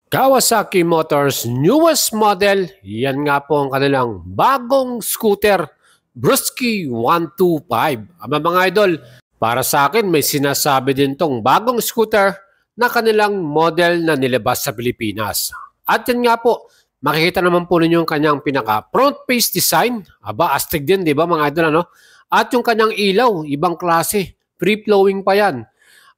Kawasaki Motors newest model, yan nga po ang kanilang bagong scooter, Brusky 125. Mga idol, para sa akin may sinasabi din tong bagong scooter na kanilang model na nilabas sa Pilipinas. At yan nga po, makikita naman po ninyo yung kanyang pinaka front face design. Astig din, di ba mga idol, ano? At yung kanyang ilaw, ibang klase, free-flowing pa yan.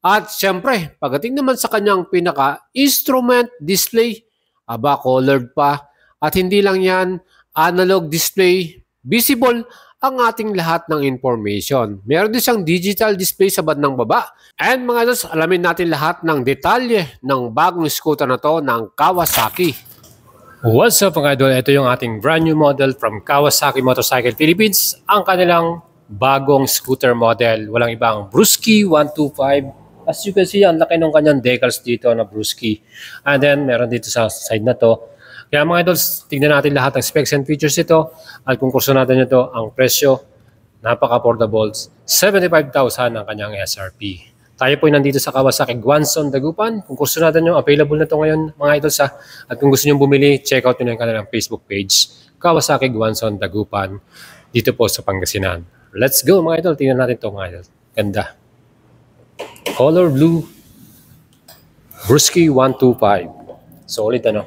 At syempre, pagdating naman sa kanyang pinaka-instrument display, colored pa. At hindi lang yan, analog display, visible ang ating lahat ng information. Meron din siyang digital display sa bandang baba. And mga dos, alamin natin lahat ng detalye ng bagong scooter na to ng Kawasaki. What's up mga idol? Ito yung ating brand new model from Kawasaki Motorcycle Philippines. Ang kanilang bagong scooter model. Walang ibang Brusky 125. As you can see, ang laki ng kanyang decals dito na Brusky. And then, meron dito sa side na to. Kaya mga idols, tignan natin lahat ng specs and features ito. At kung kurso natin ito, ang presyo, napaka-affordable, 75,000 ang kanyang SRP. Tayo po nandito sa Kawasaki Guanzon, Dagupan. Kung kurso natin yung available na ito ngayon, mga idols ha. At kung gusto nyo bumili, check out nyo yung kanilang Facebook page, Kawasaki Guanzon, Dagupan. Dito po sa Pangasinan. Let's go mga idol, tignan natin ito mga idol. Ganda. Color blue, Brusky 125. Solid ano.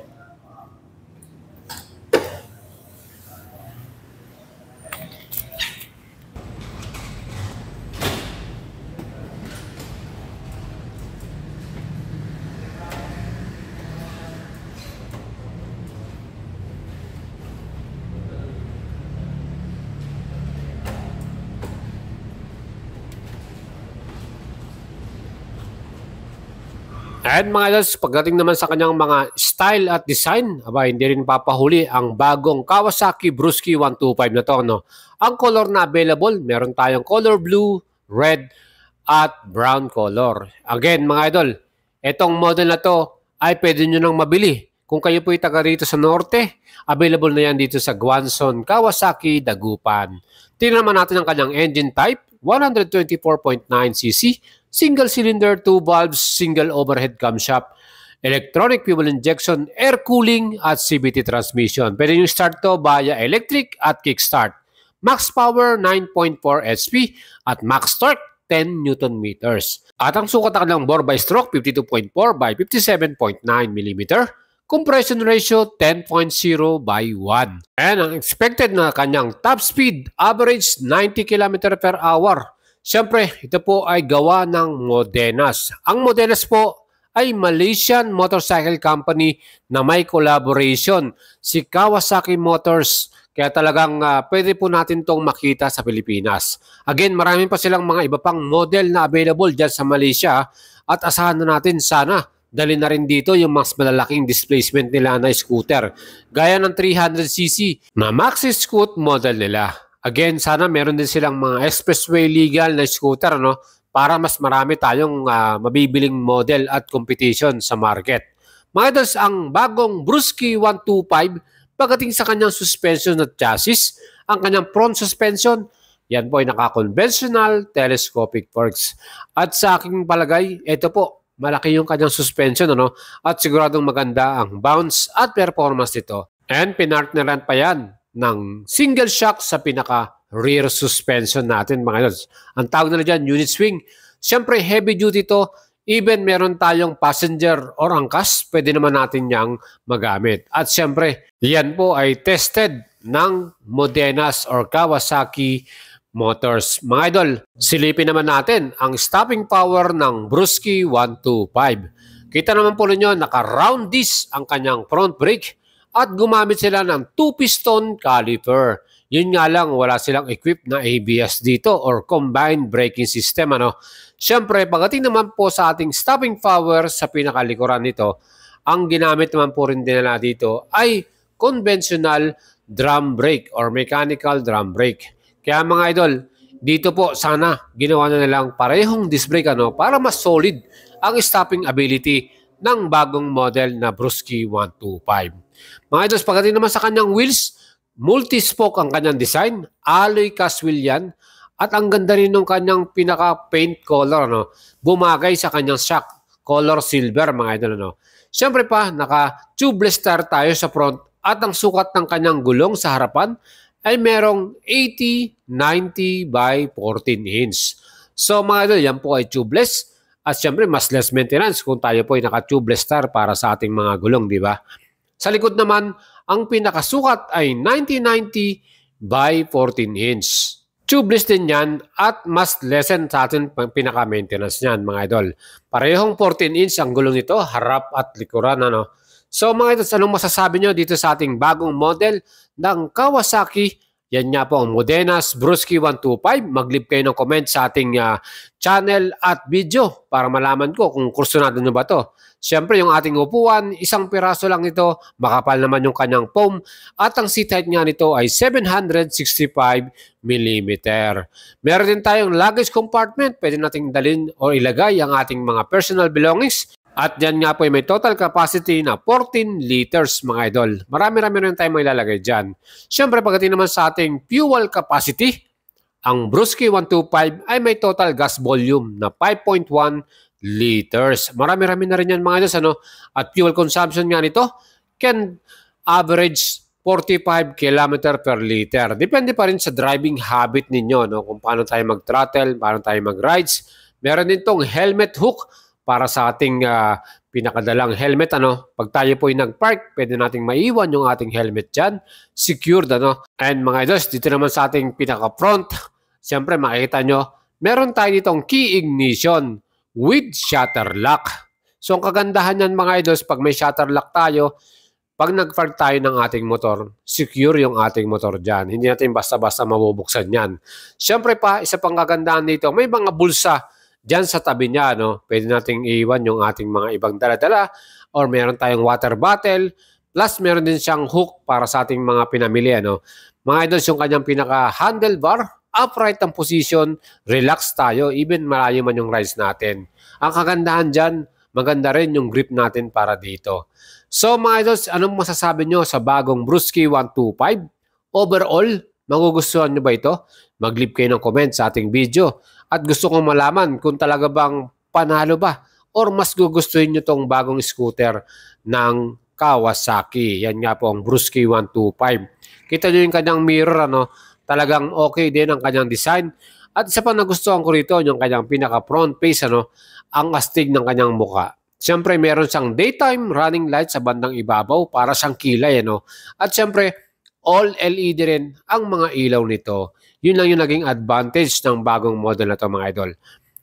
And mga idols, pagdating naman sa kanyang mga style at design, hindi rin papahuli ang bagong Kawasaki Brusky 125 na to. No? Ang color na available, meron tayong color blue, red, at brown color. Again mga idol, itong model na to ay pwede nyo nang mabili. Kung kayo po'y taga rito sa norte, available na yan dito sa Guanzon, Kawasaki, Dagupan. Tingnan naman natin ang kanyang engine type, 124.9cc, single cylinder, 2 valves, single overhead camshaft, electronic fuel injection, air cooling at CVT transmission. Pwede yung start to via electric at kickstart. Max power 9.4 HP at max torque 10 Newton meters. At ang sukat ng kanilang bore by stroke 52.4 by 57.9 mm. Compression ratio 10.0 by 1. And ang expected na kanyang top speed average 90 km per hour. Siyempre, ito po ay gawa ng Modenas. Ang Modenas po ay Malaysian motorcycle company na may collaboration si Kawasaki Motors. Kaya talagang pwede po natin itong makita sa Pilipinas. Again, marami pa silang mga iba pang model na available dyan sa Malaysia. At asahan na natin sana dali na rin dito yung mas malalaking displacement nila na scooter. Gaya ng 300cc na Maxi Scoot model nila. Again, sana meron din silang mga expressway legal na scooter, no? Para mas marami tayong mabibiling model at competition sa market. Mga idols, ang bagong Brusky 125, pagdating sa kanyang suspension at chassis, ang kanyang front suspension, yan po ay naka-conventional telescopic forks. At sa aking palagay, ito po, malaki yung kanyang suspension, ano? At siguradong maganda ang bounce at performance nito. And pinartneran pa yan ng single shock sa pinaka rear suspension natin mga idols. Ang tawag nila dyan, unit swing. Siyempre heavy duty to. Even meron tayong passenger or angkas, pwede naman natin yang magamit. At siyempre, yan po ay tested ng Modenas or Kawasaki Motors. Mga idol, silipin naman natin ang stopping power ng Brusky 125. Kita naman po ninyo, naka-round disc ang kanyang front brake at gumamit sila ng 2-piston caliper. Yun nga lang, wala silang equipped na ABS dito or combined braking system. Ano? Siyempre, pagdating naman po sa ating stopping power sa pinakalikuran nito, ang ginamit naman po rin nila dito ay conventional drum brake or mechanical drum brake. Kaya mga idol, dito po sana ginawa na nilang parehong disc brake para mas solid ang stopping ability ng bagong model na Brusky 125. Mga idols, pagdating naman sa kanyang wheels, multi-spoke ang kanyang design, alloy cast wheel yan, at ang ganda rin ng kanyang pinaka-paint color, Bumagay sa kanyang shock, color silver mga idol, Siyempre pa, naka-tubeless tire tayo sa front at ang sukat ng kanyang gulong sa harapan ay merong 80-90 by 14 inch. So mga idol, yan po ay tubeless at siyempre mas less maintenance kung tayo po ay naka-tubeless tire para sa ating mga gulong, di ba? Sa likod naman, ang pinakasukat ay 90-90 by 14 inch. Tubeless din yan at mas lessen sa atin pinaka-maintenance niyan mga idol. Parehong 14 inch ang gulong nito, harap at likuran. Ano? So mga idol, anong masasabi nyo dito sa ating bagong model ng Kawasaki? Yan nga po ang Modenas Brusky 125. Mag-leave kayo ng comment sa ating channel at video para malaman ko kung kursunado nyo ba to. Siyempre yung ating upuan, isang piraso lang ito, makapal naman yung kanyang foam at ang seat height nga nito ay 765 mm. Meron din tayong luggage compartment, pwede nating dalhin o ilagay ang ating mga personal belongings. At yan nga po ay may total capacity na 14 liters mga idol. Marami-rami rin tayong mailalagay dyan. Siyempre pagdating naman sa ating fuel capacity, ang Brusky 125 ay may total gas volume na 5.1 liters. Marami-rami na rin yan mga idol. Ano? At fuel consumption nga nito can average 45 km per liter. Depende pa rin sa driving habit ninyo, no? Kung paano tayo mag-throttle, paano tayo mag-rides. Meron din tong helmet hook para sa ating pinakadalang helmet. Ano? Pag tayo po ay nag-park, pwede nating maiwan yung ating helmet dyan. Secured. Ano? And mga idols, dito naman sa ating pinaka-front, siyempre makikita nyo, meron tayo ditong key ignition with shutter lock. So ang kagandahan yan mga idols, pag may shutter lock tayo, pag nag-park tayo ng ating motor, secure yung ating motor dyan. Hindi natin basta-basta mabubuksan yan. Siyempre pa, isa pang kagandahan dito, may mga bulsa dyan sa tabi niya, no? Pwede nating iwan yung ating mga ibang dala-dala or meron tayong water bottle. Plus, meron din siyang hook para sa ating mga pinamili, no? Mga idols, yung kanyang pinaka-handlebar, upright ang position, relax tayo, even malayo man yung rides natin. Ang kagandahan dyan, maganda rin yung grip natin para dito. So mga idols, anong masasabi nyo sa bagong Brusky 125? Overall, magugustuhan nyo ba ito? Mag-leave kayo ng comment sa ating video. At gusto kong malaman kung talaga bang panalo ba or mas gugustuhin nyo tong bagong scooter ng Kawasaki. Yan nga po ang Brusky 125. Kita nyo yung kanyang mirror, ano? Talagang okay din ang kanyang design. At isa pa nagustuhan ko rito, yung kanyang pinaka-front face, ano? Ang astig ng kanyang muka. Siyempre, meron siyang daytime running light sa bandang ibabaw para siyang kilay, ano? At siyempre, all LED rin ang mga ilaw nito. Yun lang yung naging advantage ng bagong model na to mga idol.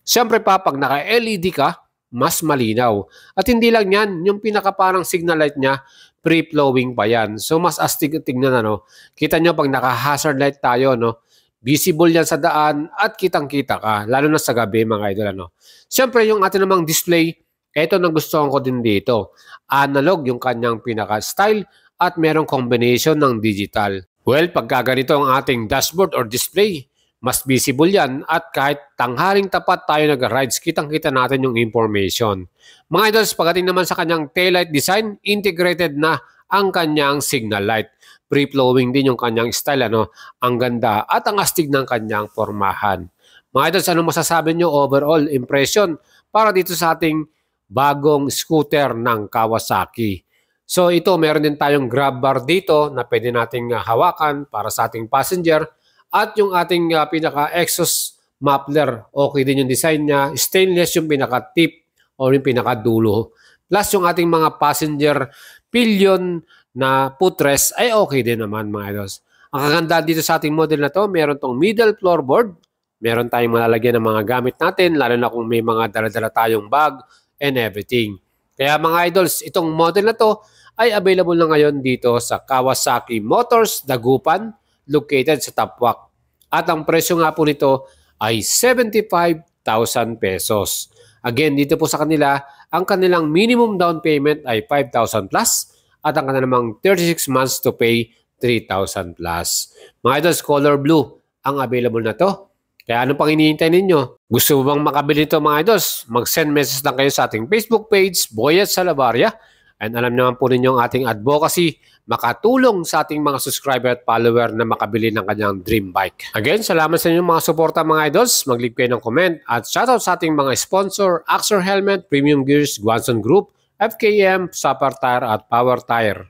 Siyempre pa, pag naka-LED ka, mas malinaw. At hindi lang yan, yung pinaka parang signal light niya, free-flowing pa yan. So, mas astig tingnan, ano? Kita nyo, pag naka-hazard light tayo, no? Visible yan sa daan at kitang-kita ka, lalo na sa gabi mga idol, ano? Siyempre, yung atin namang display, ito nagustuhan ko din dito. Analog yung kanyang pinaka-style at merong combination ng digital. Well, pagka ganito ang ating dashboard or display, mas visible yan at kahit tanghaling tapat tayo nag-rides, kitang-kita natin yung information. Mga idols, pagdating naman sa kanyang taillight design, integrated na ang kanyang signal light. Free-flowing din yung kanyang style, ano? Ang ganda at ang astig ng kanyang formahan. Mga idols, ano masasabi nyo overall impression para dito sa ating bagong scooter ng Kawasaki? So ito, meron din tayong grab bar dito na pwede nating hawakan para sa ating passenger. At yung ating pinaka-exhaust muffler, okay din yung design niya. Stainless yung pinaka-tip o yung pinaka-dulo. Plus yung ating mga passenger pillion na footrest ay okay din naman mga idols. Ang kaganda dito sa ating model na to, meron tong middle floorboard. Meron tayong malalagyan ng mga gamit natin, lalo na kung may mga dala-dala tayong bag and everything. Kaya mga idols, itong model na to ay available na ngayon dito sa Kawasaki Motors Dagupan, located sa Tapwak. At ang presyo nga po nito ay 75,000 pesos. Again, dito po sa kanila, ang kanilang minimum down payment ay 5,000 plus at ang kanilang 36 months to pay 3,000 plus. Mga idols, color blue ang available na to. Kaya ano pang hinihintay ninyo? Gusto mo bang makabili ito mga idols? Mag-send message lang kayo sa ating Facebook page, Boyet Salabarria. And alam naman po ninyo ang ating advocacy, makatulong sa ating mga subscriber at follower na makabili ng kanyang dream bike. Again, salamat sa inyong mga suporta mga idols. Mag-leave kayo ng comment at shoutout sa ating mga sponsor, Axor Helmet, Premium Gears, Guanson Group, FKM, Sapar Tire at Power Tire.